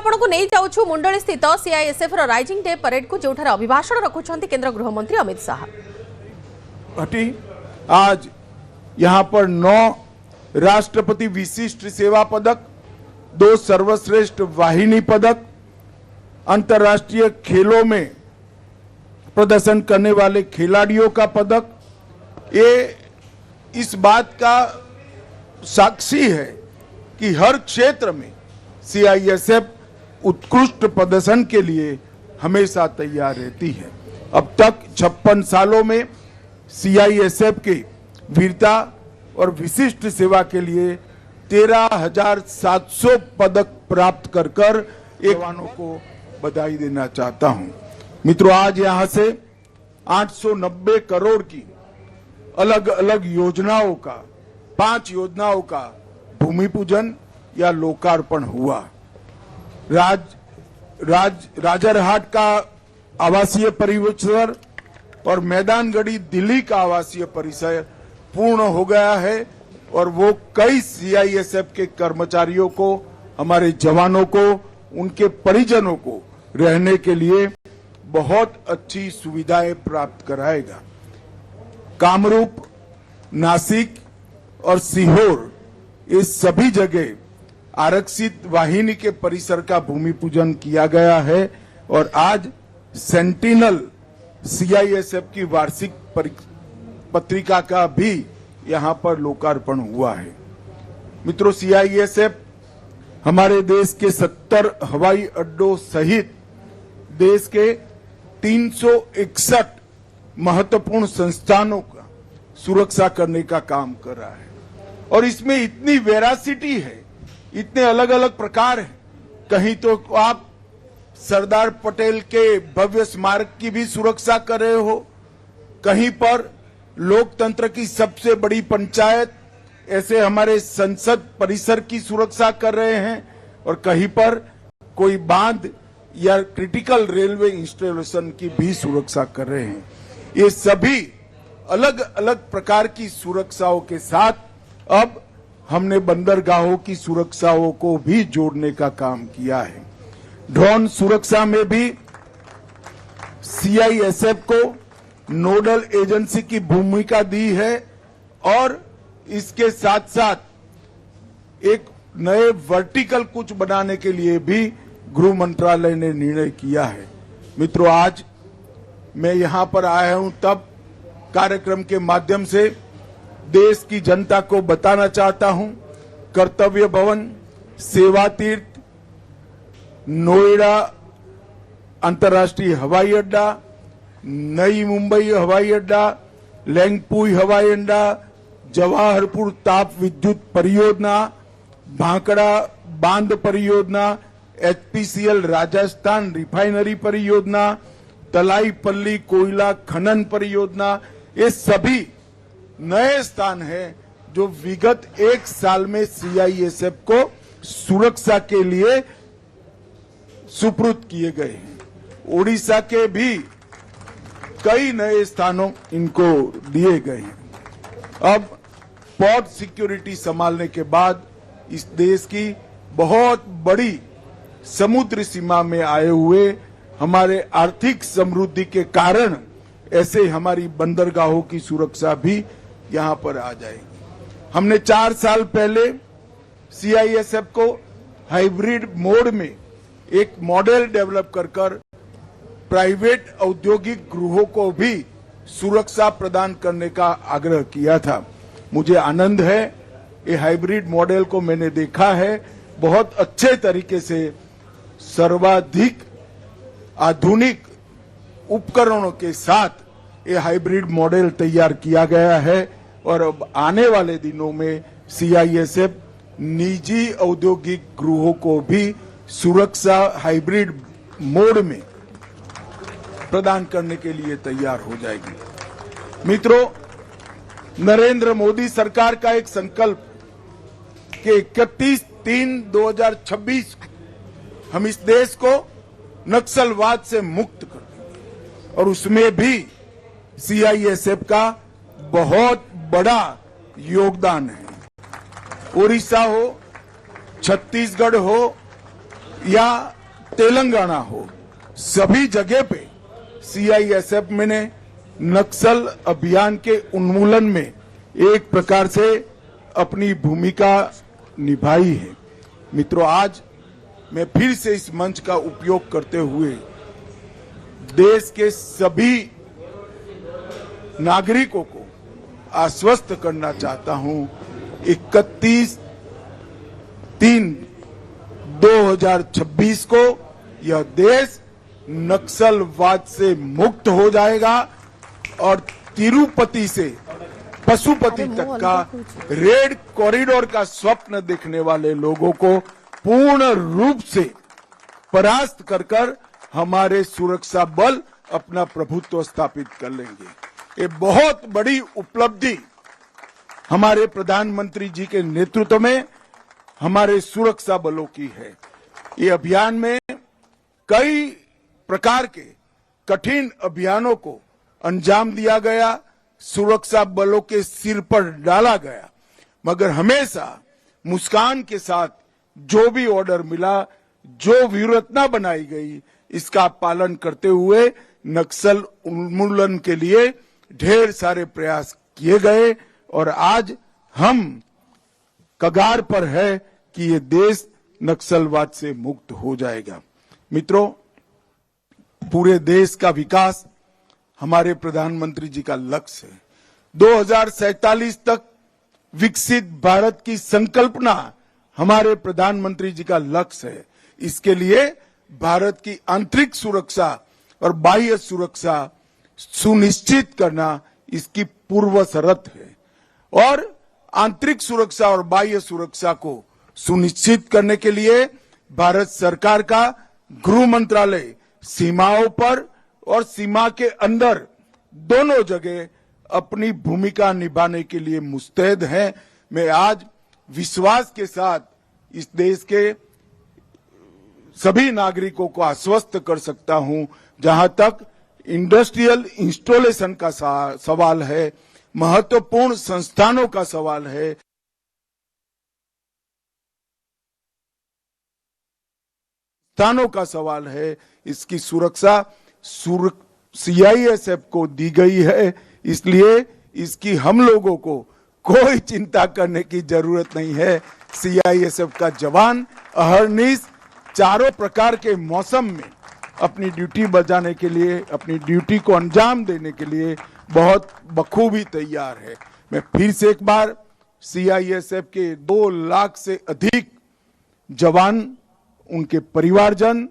आपको नहीं जाऊँ मुंडली स्थित सीआईएसएफ राइजिंग डे परेड को जो अभिभाषण रखुंट केंद्र गृहमंत्री अमित शाह। आज यहाँ पर 9 राष्ट्रपति विशिष्ट सेवा पदक, 2 सर्वश्रेष्ठ वाहिनी पदक, अंतर्राष्ट्रीय खेलों में प्रदर्शन करने वाले खिलाड़ियों का पदक, ये इस बात का साक्षी है कि हर क्षेत्र में सीआईएसएफ उत्कृष्ट प्रदर्शन के लिए हमेशा तैयार रहती है। अब तक 56 सालों में सीआईएसएफ के वीरता और विशिष्ट सेवा के लिए 13,700 पदक प्राप्त कर जवानों को बधाई देना चाहता हूं। मित्रों, आज यहां से 890 करोड़ की अलग अलग योजनाओं का 5 योजनाओं का भूमि पूजन या लोकार्पण हुआ। राजरहाट का आवासीय परिसर और मैदानगढ़ी दिल्ली का आवासीय परिसर पूर्ण हो गया है और वो कई सीआईएसएफ के कर्मचारियों को, हमारे जवानों को, उनके परिजनों को रहने के लिए बहुत अच्छी सुविधाएं प्राप्त कराएगा। कामरूप, नासिक और सीहोर, इस सभी जगह आरक्षित वाहिनी के परिसर का भूमि पूजन किया गया है और आज सेंटिनल सीआईएसएफ की वार्षिक पत्रिका का भी यहां पर लोकार्पण हुआ है। मित्रों, सीआईएसएफ हमारे देश के 70 हवाई अड्डों सहित देश के 361 महत्वपूर्ण संस्थानों का सुरक्षा करने का काम कर रहा है और इसमें इतनी वेरासिटी है, इतने अलग अलग प्रकार हैं। कहीं तो आप सरदार पटेल के भव्य स्मारक की भी सुरक्षा कर रहे हो, कहीं पर लोकतंत्र की सबसे बड़ी पंचायत ऐसे हमारे संसद परिसर की सुरक्षा कर रहे हैं और कहीं पर कोई बांध या क्रिटिकल रेलवे इंस्टॉलेशन की भी सुरक्षा कर रहे हैं। ये सभी अलग अलग प्रकार की सुरक्षाओं के साथ अब हमने बंदरगाहों की सुरक्षाओं को भी जोड़ने का काम किया है। ड्रोन सुरक्षा में भी सीआईएसएफ को नोडल एजेंसी की भूमिका दी है और इसके साथ साथ एक नए वर्टिकल कुछ बनाने के लिए भी गृह मंत्रालय ने निर्णय किया है। मित्रों, आज मैं यहां पर आया हूं तब कार्यक्रम के माध्यम से देश की जनता को बताना चाहता हूं, कर्तव्य भवन, सेवा तीर्थ, नोएडा अंतर्राष्ट्रीय हवाई अड्डा, नई मुंबई हवाई अड्डा, लेंगपुई हवाई अड्डा, जवाहरपुर ताप विद्युत परियोजना, भांकड़ा बांध परियोजना, एचपीसीएल राजस्थान रिफाइनरी परियोजना, तलाईपल्ली कोयला खनन परियोजना, ये सभी नए स्थान हैं जो विगत 1 साल में सीआईएसएफ को सुरक्षा के लिए सुपुर्द किए गए हैं। ओडिशा के भी कई नए स्थानों इनको दिए गए हैं। अब पोर्ट सिक्योरिटी संभालने के बाद इस देश की बहुत बड़ी समुद्र सीमा में आए हुए हमारे आर्थिक समृद्धि के कारण ऐसे हमारी बंदरगाहों की सुरक्षा भी यहां पर आ जाएगी। हमने 4 साल पहले सीआईएसएफ को हाइब्रिड मोड में एक मॉडल डेवलप कर प्राइवेट औद्योगिक गृहों को भी सुरक्षा प्रदान करने का आग्रह किया था। मुझे आनंद है, ये हाइब्रिड मॉडल को मैंने देखा है, बहुत अच्छे तरीके से सर्वाधिक आधुनिक उपकरणों के साथ ये हाइब्रिड मॉडल तैयार किया गया है और अब आने वाले दिनों में सीआईएसएफ निजी औद्योगिक गृहों को भी सुरक्षा हाइब्रिड मोड में प्रदान करने के लिए तैयार हो जाएगी। मित्रों, नरेंद्र मोदी सरकार का एक संकल्प कि 31/3/2026 हम इस देश को नक्सलवाद से मुक्त कर देंगे और उसमें भी सीआईएसएफ का बहुत बड़ा योगदान है। उड़ीसा हो, छत्तीसगढ़ हो या तेलंगाना हो, सभी जगह पे सीआईएसएफ ने नक्सल अभियान के उन्मूलन में एक प्रकार से अपनी भूमिका निभाई है। मित्रों, आज मैं फिर से इस मंच का उपयोग करते हुए देश के सभी नागरिकों को आश्वस्त करना चाहता हूं, 31/3/2026 को यह देश नक्सलवाद से मुक्त हो जाएगा और तिरुपति से पशुपति तक का रेड कॉरिडोर का स्वप्न देखने वाले लोगों को पूर्ण रूप से परास्त कर हमारे सुरक्षा बल अपना प्रभुत्व स्थापित कर लेंगे। ये बहुत बड़ी उपलब्धि हमारे प्रधानमंत्री जी के नेतृत्व में हमारे सुरक्षा बलों की है। ये अभियान में कई प्रकार के कठिन अभियानों को अंजाम दिया गया, सुरक्षा बलों के सिर पर डाला गया, मगर हमेशा मुस्कान के साथ जो भी ऑर्डर मिला, जो व्यूहरचना बनाई गई, इसका पालन करते हुए नक्सल उन्मूलन के लिए ढेर सारे प्रयास किए गए और आज हम कगार पर है कि ये देश नक्सलवाद से मुक्त हो जाएगा। मित्रों, पूरे देश का विकास हमारे प्रधानमंत्री जी का लक्ष्य है। 2047 तक विकसित भारत की संकल्पना हमारे प्रधानमंत्री जी का लक्ष्य है। इसके लिए भारत की आंतरिक सुरक्षा और बाह्य सुरक्षा सुनिश्चित करना इसकी पूर्व शर्त है और आंतरिक सुरक्षा और बाह्य सुरक्षा को सुनिश्चित करने के लिए भारत सरकार का गृह मंत्रालय सीमाओं पर और सीमा के अंदर दोनों जगह अपनी भूमिका निभाने के लिए मुस्तैद है। मैं आज विश्वास के साथ इस देश के सभी नागरिकों को आश्वस्त कर सकता हूं, जहां तक इंडस्ट्रियल इंस्टॉलेशन का सवाल है, महत्वपूर्ण संस्थानों का सवाल है, स्थानों का सवाल है, इसकी सुरक्षा सीआईएसएफ को दी गई है। इसलिए इसकी हम लोगों को कोई चिंता करने की जरूरत नहीं है। सीआईएसएफ का जवान अहरनिश चारों प्रकार के मौसम में अपनी ड्यूटी बजाने के लिए, अपनी ड्यूटी को अंजाम देने के लिए बहुत बखूबी तैयार है। मैं फिर से एक बार सीआईएसएफ के 2 लाख से अधिक जवान, उनके परिवारजन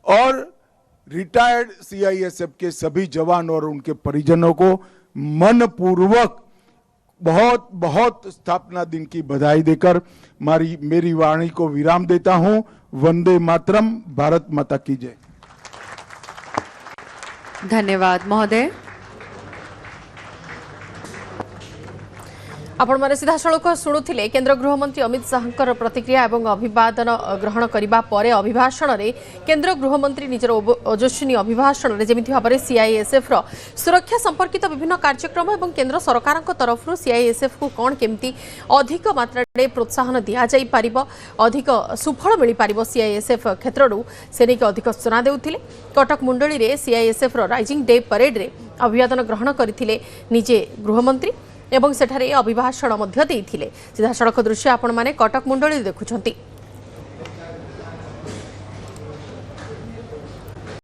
और रिटायर्ड सीआईएसएफ के सभी जवान और उनके परिजनों को मनपूर्वक बहुत बहुत स्थापना दिन की बधाई देकर मेरी वाणी को विराम देता हूं। वंदे मातरम। भारत माता की जय। धन्यवाद महोदय। आपण माने सीधा सड़क शुणुथिले केंद्र गृहमंत्री अमित शाहर प्रतिक्रिया एवं अभिवादन ग्रहण करने पर अभिभाषण में केंद्र गृहमंत्री निजर ओजस्विनी अभिभाषण में जमी भाव में सीआईएसएफ सुरक्षा संपर्कित विभिन्न कार्यक्रम और केंद्र सरकार तरफ सीआईएसएफ को कौन केमती अधिक मात्रा प्रोत्साहन दि जापर, अधिक सुफल मिल पार सीआईएसएफ क्षेत्र से नहीं अधिक सूचना देउथिले। कटक मुंडली में सीआईएसएफ राइजिंग डे परेड रे अभिवादन ग्रहण करथिले निजे गृहमंत्री एवं सेठारे अभिभाषण मध्य देइथिले। सीधा सड़क दृश्य आपण माने कटक मुंडली देखुछंती।